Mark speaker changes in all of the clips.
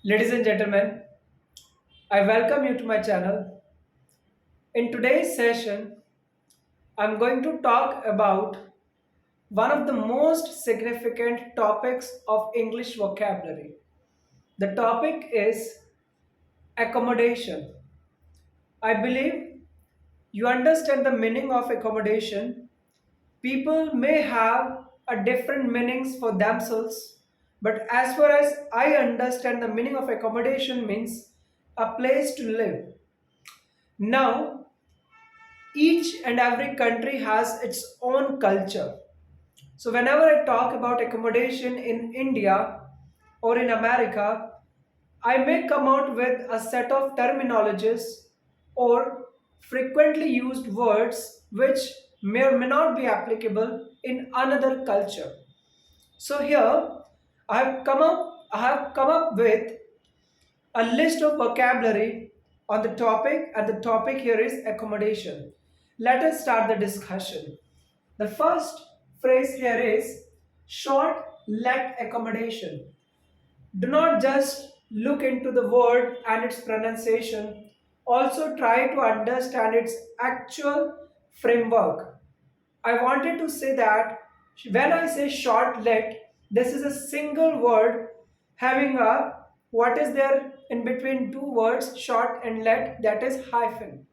Speaker 1: Ladies and gentlemen, I welcome you to my channel. In today's session, I'm going to talk about one of the most significant topics of English vocabulary. The topic is accommodation. I believe you understand the meaning of accommodation. People may have a different meanings for themselves, but as far as I understand, the meaning of accommodation means a place to live. Now, each and every country has its own culture. So, whenever I talk about accommodation in India or in America, I may come out with a set of terminologies or frequently used words which may or may not be applicable in another culture. So here I have come up with a list of vocabulary on the topic, and the topic here is accommodation. Let us start the discussion. The first phrase here is short let accommodation. Do not just look into the word and its pronunciation, also try to understand its actual framework. I wanted to say that when I say short let, this is a single word having a what is there in between two words, short and let, that is hyphen.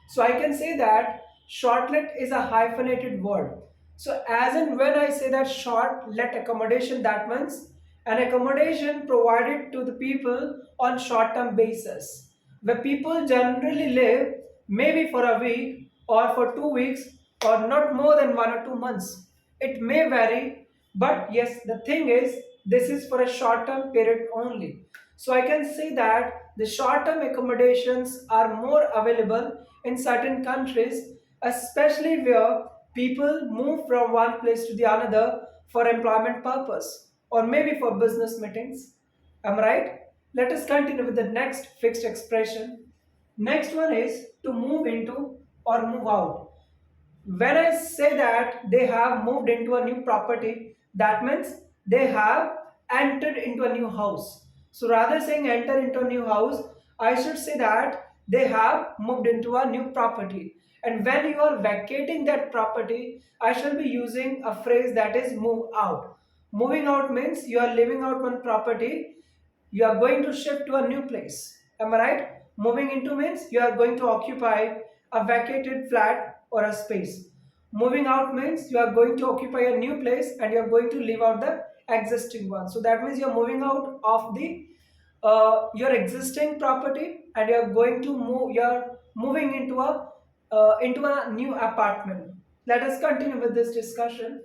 Speaker 1: So I can say that shortlet is a hyphenated word. So as and when I say that short-let accommodation, that means an accommodation provided to the people on short-term basis, where people generally live maybe for a week or for 2 weeks or not more than 1 or 2 months. It may vary, but yes, the thing is this is for a short-term period only. So I can say that the short-term accommodations are more available in certain countries, especially where people move from one place to the another for employment purpose or maybe for business meetings. Am I right? Let us continue with the next fixed expression. Next one is to move into or move out. When I say that they have moved into a new property, that means they have entered into a new house. So rather saying enter into a new house, I should say that they have moved into a new property. And when you are vacating that property, I shall be using a phrase that is move out. Moving out means you are leaving out one property, you are going to shift to a new place. Am I right? Moving into means you are going to occupy a vacated flat or a space. Moving out means you are going to occupy a new place and you are going to leave out the existing one. So that means you are moving out of the your existing property and you are going to move. You are moving into a new apartment. Let us continue with this discussion.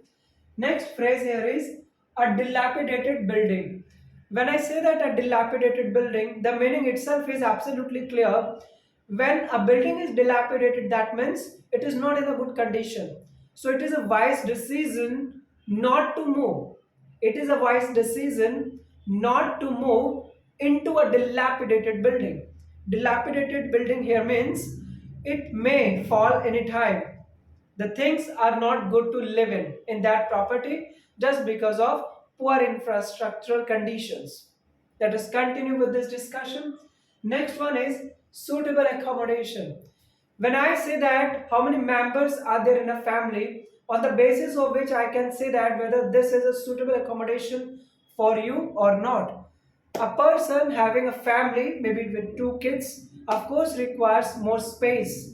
Speaker 1: Next phrase here is a dilapidated building. When I say that a dilapidated building, the meaning itself is absolutely clear. When a building is dilapidated, that means it is not in a good condition. So it is a wise decision not to move. It is a wise decision not to move into a dilapidated building. Dilapidated building here means it may fall anytime. The things are not good to live in that property just because of poor infrastructural conditions. Let us continue with this discussion. Next one is suitable accommodation. When I say that how many members are there in a family, on the basis of which I can say that whether this is a suitable accommodation for you or not. A person having a family, maybe with 2 kids, of course requires more space.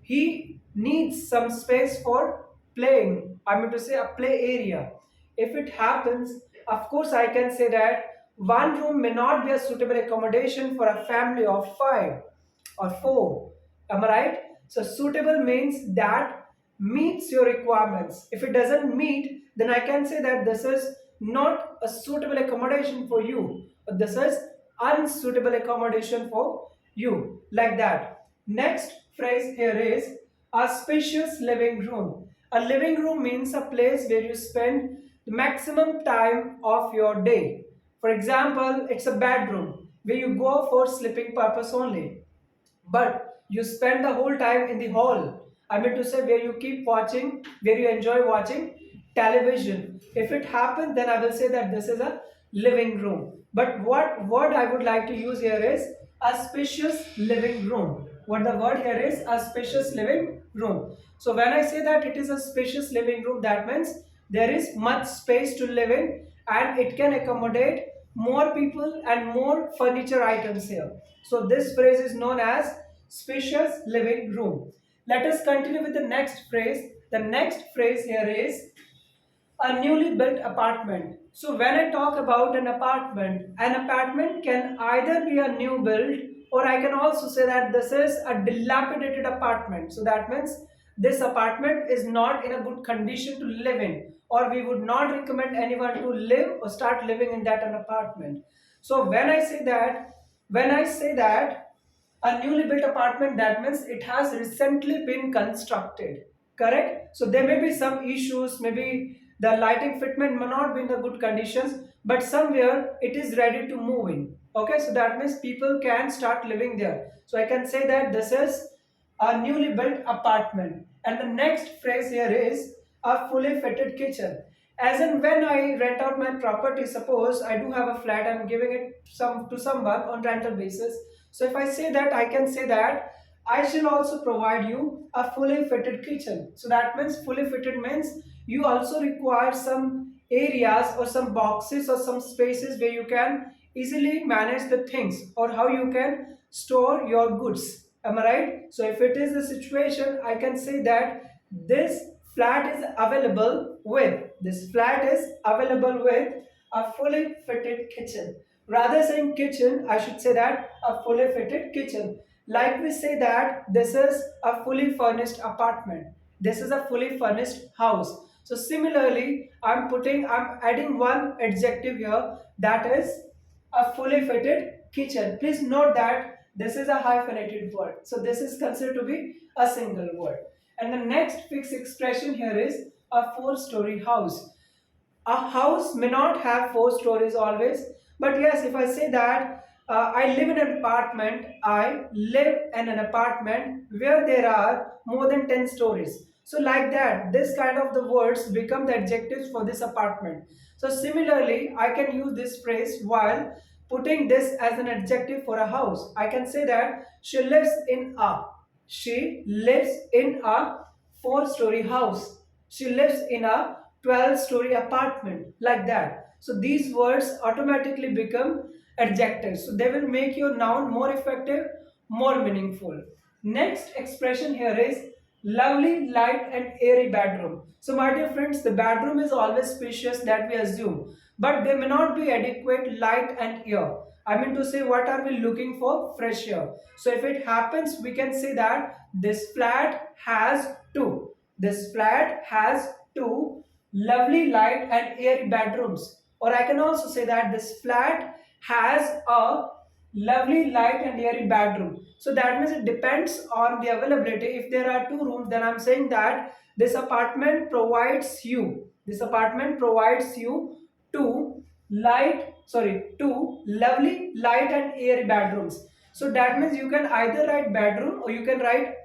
Speaker 1: He needs some space for playing. I mean to say a play area. If it happens, of course I can say that one room may not be a suitable accommodation for a family of 5 or 4. Am I right? So suitable means that meets your requirements. If it doesn't meet, then I can say that this is not a suitable accommodation for you. But this is unsuitable accommodation for you. Like that. Next phrase here is a spacious living room. A living room means a place where you spend the maximum time of your day. For example, it's a bedroom where you go for sleeping purpose only, but you spend the whole time in the hall. I mean to say where you keep watching, where you enjoy watching television. If it happens, then I will say that this is a living room. But what word I would like to use here is a spacious living room. What the word here is, a spacious living room. So when I say that it is a spacious living room, that means there is much space to live in and it can accommodate more people and more furniture items here. So this phrase is known as spacious living room. Let us continue with the next phrase. The next phrase here is a newly built apartment. So when I talk about an apartment can either be a new build, or I can also say that this is a dilapidated apartment. So that means this apartment is not in a good condition to live in, or we would not recommend anyone to live or start living in that an apartment. So when I say that a newly built apartment, that means it has recently been constructed, correct? So there may be some issues, maybe the lighting fitment may not be in the good conditions, but somewhere it is ready to move in. Okay, so that means people can start living there. So I can say that this is a newly built apartment. And the next phrase here is a fully fitted kitchen. As in when I rent out my property, suppose I do have a flat, I'm giving it to someone on rental basis. So if I say that, I can say that I shall also provide you a fully fitted kitchen. So that means fully fitted means you also require some areas or some boxes or some spaces where you can easily manage the things, or how you can store your goods. Am I right? So if it is the situation, I can say that this flat is available with a fully fitted kitchen. Rather saying kitchen, I should say that a fully fitted kitchen. Like we say that this is a fully furnished apartment. This is a fully furnished house. So similarly, I'm adding one adjective here, that is a fully fitted kitchen. Please note that this is a hyphenated word. So this is considered to be a single word. And the next fixed expression here is a four-story house. A house may not have four stories always, but yes, if I say that I live in an apartment where there are more than 10 stories. So like that, this kind of the words become the adjectives for this apartment. So similarly, I can use this phrase while putting this as an adjective for a house. I can say that she lives in a four-story house. She lives in a 12-story apartment, like that. So these words automatically become adjectives. So they will make your noun more effective, more meaningful. Next expression here is lovely, light and airy bedroom. So my dear friends, the bedroom is always spacious, that we assume, but they may not be adequate light and air. I mean to say, what are we looking for? Fresh air. So if it happens, we can say that this flat has two lovely light and airy bedrooms. Or I can also say that this flat has a lovely light and airy bedroom. So that means it depends on the availability. If there are two rooms, then I'm saying that this apartment provides you two lovely light and airy bedrooms. So that means you can either write bedroom or you can write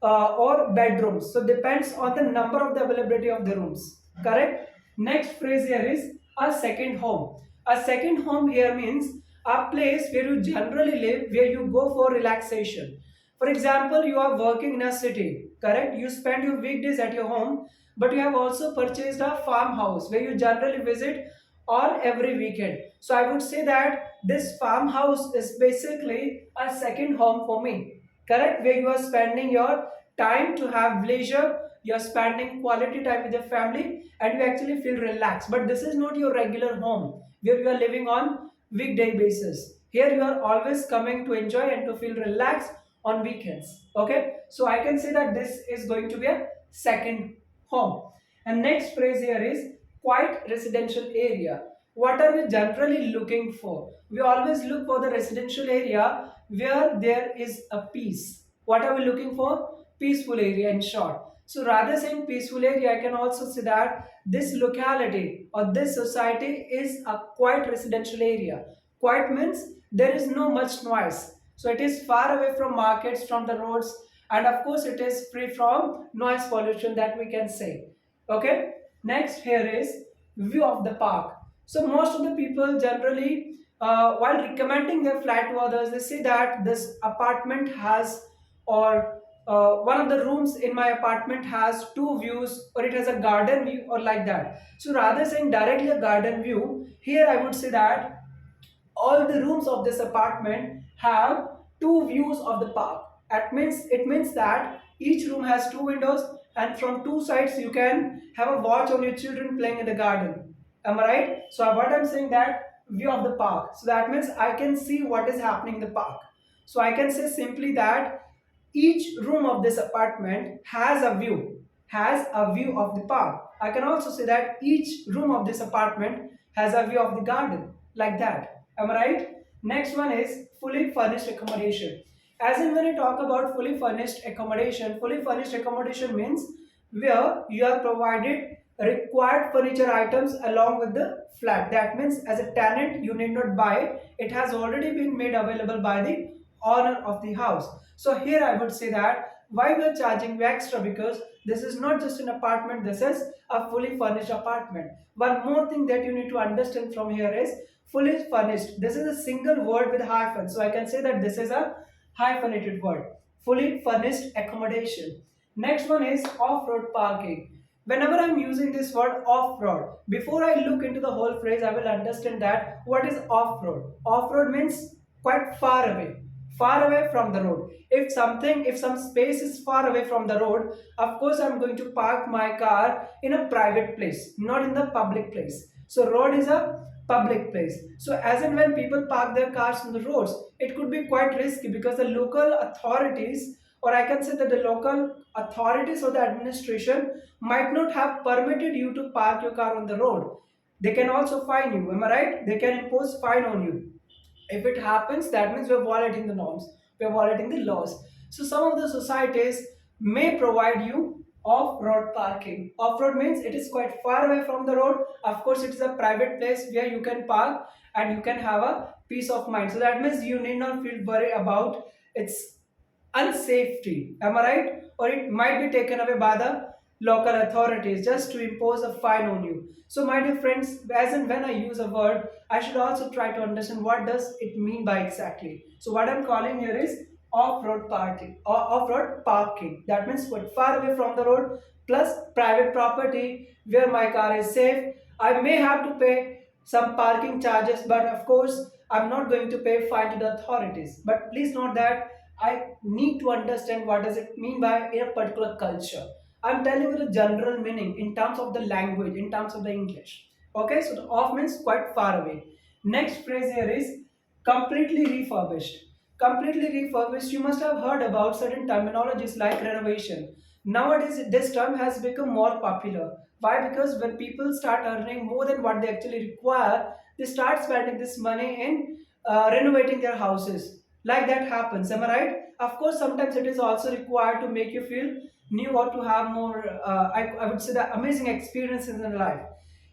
Speaker 1: or bedrooms. So depends on the number of the availability of the rooms. Correct? Next phrase here is a second home. A second home here means a place where you generally live, where you go for relaxation. For example, you are working in a city, correct? You spend your weekdays at your home, but you have also purchased a farmhouse where you generally visit on every weekend. So I would say that this farmhouse is basically a second home for me, correct? Where you are spending your time to have leisure, you're spending quality time with your family and you actually feel relaxed. But this is not your regular home where you are living on weekday basis. Here you are always coming to enjoy and to feel relaxed on weekends. Okay, so I can say that this is going to be a second home. And next phrase here is quiet residential area. What are we generally looking for? We always look for the residential area where there is a peace. What are we looking for? Peaceful area, in short. So rather saying peaceful area, I can also say that this locality or this society is a quiet residential area. Quiet means there is no much noise. So it is far away from markets, from the roads, and of course it is free from noise pollution, that we can say. Okay. Next here is view of the park. So most of the people generally, while recommending their flat to others, they say that this apartment has, or one of the rooms in my apartment has two views, or it has a garden view, or like that. So rather saying directly a garden view, here I would say that all the rooms of this apartment have two views of the park. It means that each room has two windows, and from two sides you can have a watch on your children playing in the garden. Am I right? So what I'm saying, that view of the park. So that means I can see what is happening in the park. So I can say simply that each room of this apartment has a view of the park. I can also say that each room of this apartment has a view of the garden, like that. Am I right? Next one is fully furnished accommodation. As in, when I talk about fully furnished accommodation means where you are provided required furniture items along with the flat. That means as a tenant you need not buy, it has already been made available by the owner of the house. So here I would say that why we are charging you extra, because this is not just an apartment, this is a fully furnished apartment. One more thing that you need to understand from here is fully furnished. This is a single word with hyphen. So I can say that this is a hyphenated word. Fully furnished accommodation. Next one is off-road parking. Whenever I'm using this word off-road, before I look into the whole phrase, I will understand that what is off-road. Off-road means quite far away from the road. If some space is far away from the road, of course I'm going to park my car in a private place, not in the public place. So road is a public place. So as and when people park their cars on the roads, it could be quite risky, because the local authorities, or I can say that the local authorities or the administration might not have permitted you to park your car on the road. They can also fine you. Am I right? They can impose fine on you. If it happens, that means we're violating the norms, we're violating the laws. So some of the societies may provide you off-road parking. Off-road means it is quite far away from the road. Of course, it is a private place where you can park and you can have a peace of mind. So that means you need not feel worried about its unsafety. Am I right? Or it might be taken away by the local authorities just to impose a fine on you. So my dear friends, as and when I use a word, I should also try to understand what does it mean by exactly. So what I'm calling here is off-road parking, or off-road parking. That means quite far away from the road, plus private property where my car is safe. I may have to pay some parking charges, but of course I'm not going to pay fine to the authorities. But please note that I need to understand what does it mean by a particular culture. I'm telling you the general meaning in terms of the language, in terms of the English. Okay, so the off means quite far away. Next phrase here is completely refurbished. Completely refurbished, you must have heard about certain terminologies like renovation. Nowadays, this term has become more popular. Why? Because when people start earning more than what they actually require, they start spending this money in renovating their houses. Like that happens, am I right? Of course, sometimes it is also required to make you feel new, or to have more, I would say, the amazing experiences in life.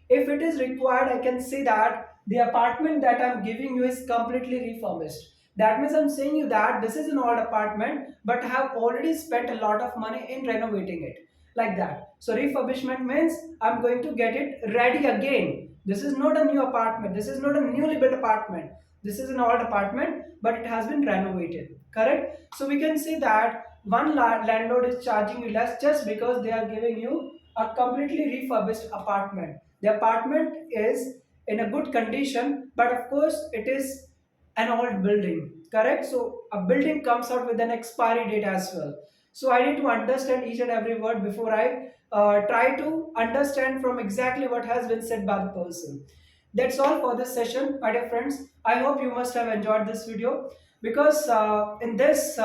Speaker 1: If it is required, I can say that the apartment that I'm giving you is completely refurbished. That means I'm saying you that this is an old apartment, but I have already spent a lot of money in renovating it. Like that. So refurbishment means I'm going to get it ready again. This is not a new apartment. This is not a newly built apartment. This is an old apartment, but it has been renovated. Correct? So we can say that one landlord is charging you less just because they are giving you a completely refurbished apartment. The apartment is in a good condition, but of course it is an old building. Correct? So a building comes out with an expiry date as well. So I need to understand each and every word before I try to understand from exactly what has been said by the person. That's all for this session, my dear friends. I hope you must have enjoyed this video, because in this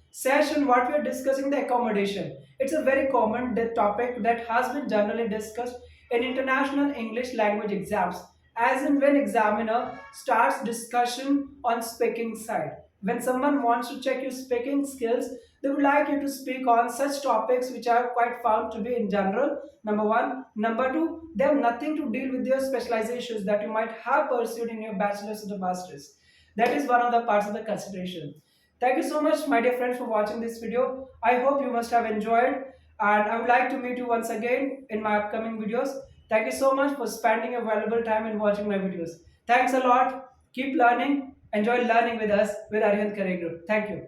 Speaker 1: session, what we are discussing, the accommodation. It's a very common topic that has been generally discussed in international English language exams, as in when examiner starts discussion on speaking side. When someone wants to check your speaking skills, they would like you to speak on such topics which are quite found to be in general. Number one. Number two, they have nothing to deal with your specializations that you might have pursued in your bachelor's or the master's. That is one of the parts of the consideration. Thank you so much, my dear friends, for watching this video. I hope you must have enjoyed, and I would like to meet you once again in my upcoming videos. Thank you so much for spending your valuable time and watching my videos. Thanks a lot. Keep learning. Enjoy learning with us with Arihant Career Group. Thank you.